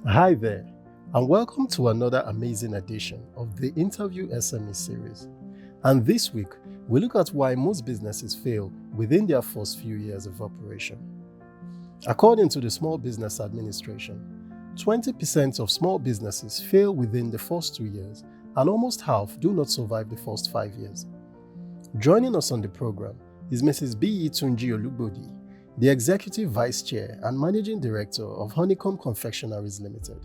Hi there, and welcome to another amazing edition of the Interview SME series. And this week, we look at why most businesses fail within their first few years of operation. According to the Small Business Administration, 20% of small businesses fail within the first 2 years, and almost half do not survive the first 5 years. Joining us on the program is Mrs. Biyi Tunji-Olugbodi, the Executive Vice Chair and Managing Director of Honeycomb Confectioneries Limited.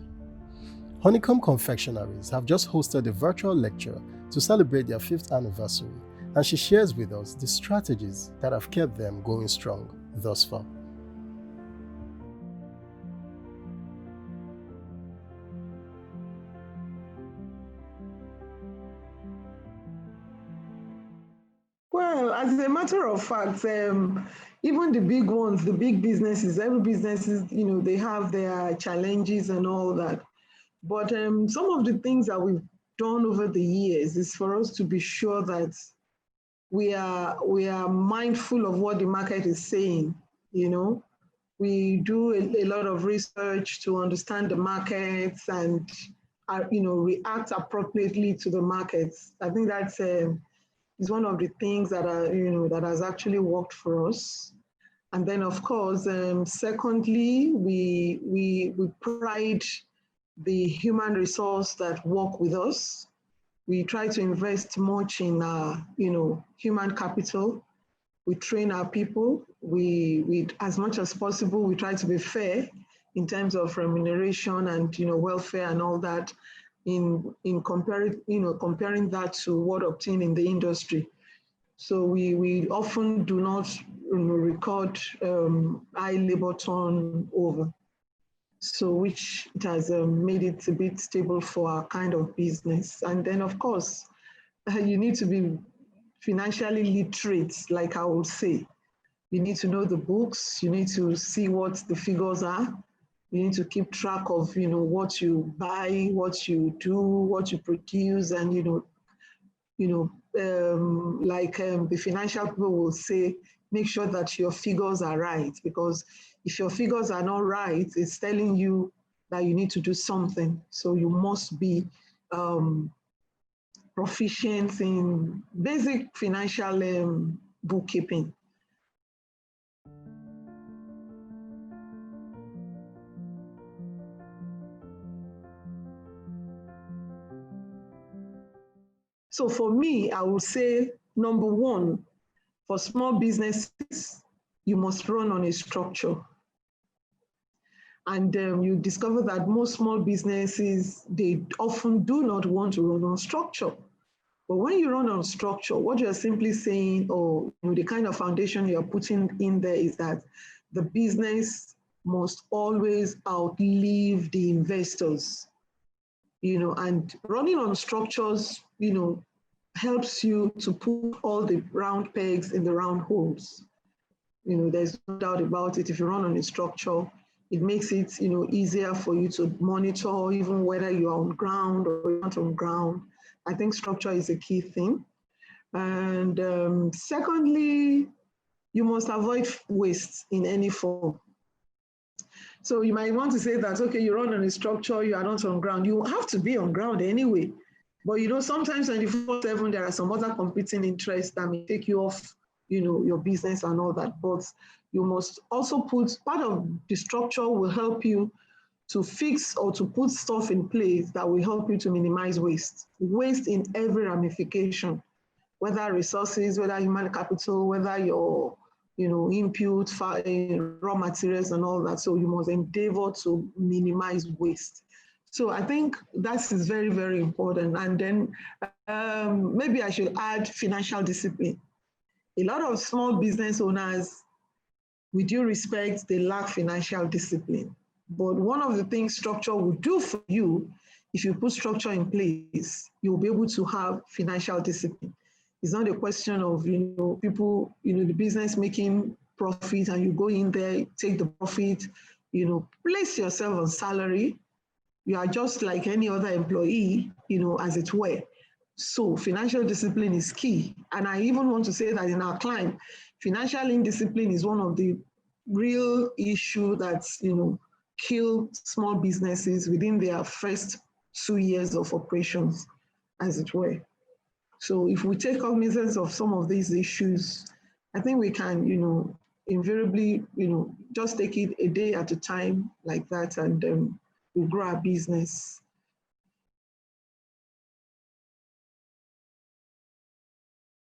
Honeycomb Confectioneries have just hosted a virtual lecture to celebrate their 5th anniversary, and she shares with us the strategies that have kept them going strong thus far. Well, as a matter of fact, even the big ones, the big businesses, every businesses, they have their challenges and all that. But some of the things that we've done over the years is for us to be sure that we are mindful of what the market is saying. We do a lot of research to understand the markets and react appropriately to the markets. I think that's is one of the things that that has actually worked for us. And then, of course, secondly, we pride the human resource that work with us. We try to invest much in human capital. We train our people. We as much as possible, we try to be fair in terms of remuneration and welfare and all that. In comparing that to what obtained in the industry. So we often do not record high labor turnover, so which it has made it a bit stable for our kind of business. And then, of course, you need to be financially literate, like I would say. You need to know the books. You need to see what the figures are. You need to keep track of, what you buy, what you do, what you produce, and the financial people will say, make sure that your figures are right, because if your figures are not right, it's telling you that you need to do something. So you must be proficient in basic financial bookkeeping. So for me, I would say, number one, for small businesses, you must run on a structure. And you discover that most small businesses, they often do not want to run on structure. But when you run on structure, what you're simply saying, or the kind of foundation you're putting in there, is that the business must always outlive the investors. And running on structures, helps you to put all the round pegs in the round holes. There's no doubt about it. If you run on a structure, it makes it, easier for you to monitor even whether you're on ground or not on ground. I think structure is a key thing. And secondly, you must avoid waste in any form. So you might want to say that, okay, you run on a structure, you are not on ground. You have to be on ground anyway. But sometimes 24/7, there are some other competing interests that may take you off, your business and all that. But you must also put, part of the structure will help you to fix or to put stuff in place that will help you to minimize waste. Waste in every ramification, whether resources, whether human capital, whether your input, raw materials and all that. So you must endeavor to minimize waste. So I think that is very, very important. And then maybe I should add financial discipline. A lot of small business owners, with due respect, they lack financial discipline. But one of the things structure will do for you, if you put structure in place, you'll be able to have financial discipline. It's not a question of, people, the business making profit and you go in there, take the profit, place yourself on salary. You are just like any other employee, as it were. So financial discipline is key. And I even want to say that in our climate, financial indiscipline is one of the real issue that's, kill small businesses within their first 2 years of operations, as it were. So if we take cognizance of some of these issues, I think we can, invariably, just take it a day at a time like that, and we'll grow our business